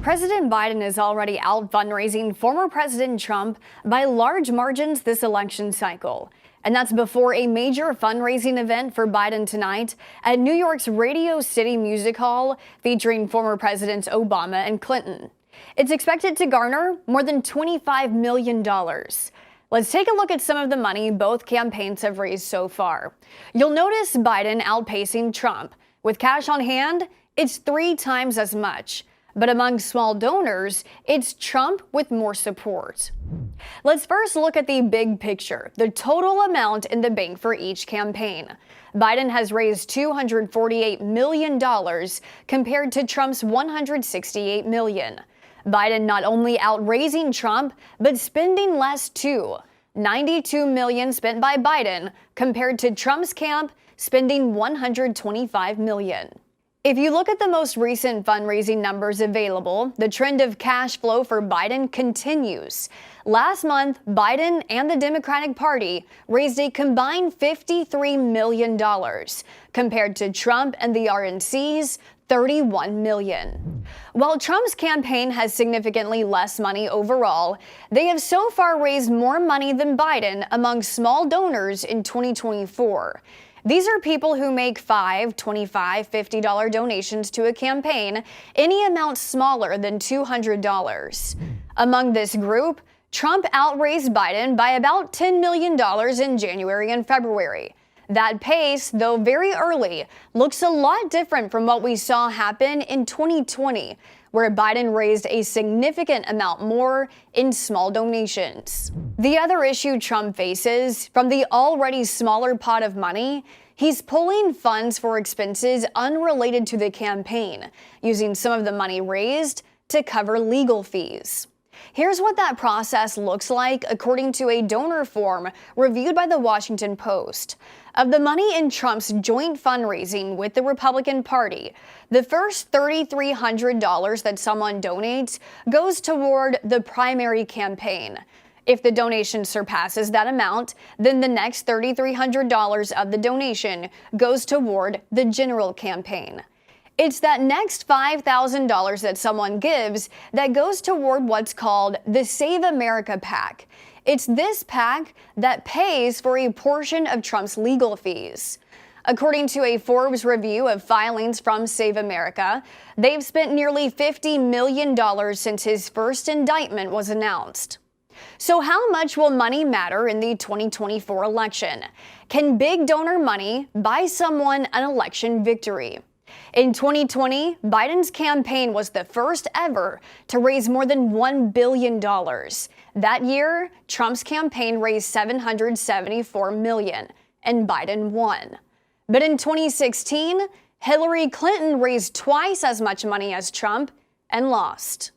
President Biden is already out fundraising former President Trump by large margins this election cycle. And that's before a major fundraising event for Biden tonight at New York's Radio City Music Hall featuring former Presidents Obama and Clinton. It's expected to garner more than $25 million. Let's take a look at some of the money both campaigns have raised so far. You'll notice Biden outpacing Trump. With cash on hand, it's 3 times as much. But among small donors, it's Trump with more support. Let's first look at the big picture, the total amount in the bank for each campaign. Biden has raised $248 million compared to Trump's $168 million. Biden not only outraising Trump, but spending less too. $92 million spent by Biden compared to Trump's camp spending $125 million. If you look at the most recent fundraising numbers available, the trend of cash flow for Biden continues. Last month, Biden and the Democratic Party raised a combined $53 million, compared to Trump and the RNC's $31 million. While Trump's campaign has significantly less money overall, they have so far raised more money than Biden among small donors in 2024. These are people who make $5, $25, $50 donations to a campaign, any amount smaller than $200. Among this group, Trump outraised Biden by about $10 million in January and February. That pace, though very early, looks a lot different from what we saw happen in 2020, where Biden raised a significant amount more in small donations. The other issue Trump faces, from the already smaller pot of money, he's pulling funds for expenses unrelated to the campaign, using some of the money raised to cover legal fees. Here's what that process looks like according to a donor form reviewed by the Washington Post. Of the money in Trump's joint fundraising with the Republican Party, the first $3,300 that someone donates goes toward the primary campaign. If the donation surpasses that amount, then the next $3,300 of the donation goes toward the general campaign. It's that next $5,000 that someone gives that goes toward what's called the Save America PAC. It's this PAC that pays for a portion of Trump's legal fees. According to a Forbes review of filings from Save America, they've spent nearly $50 million since his first indictment was announced. So how much will money matter in the 2024 election? Can big donor money buy someone an election victory? In 2020, Biden's campaign was the first ever to raise more than $1 billion. That year, Trump's campaign raised $774 million, and Biden won. But in 2016, Hillary Clinton raised twice as much money as Trump and lost.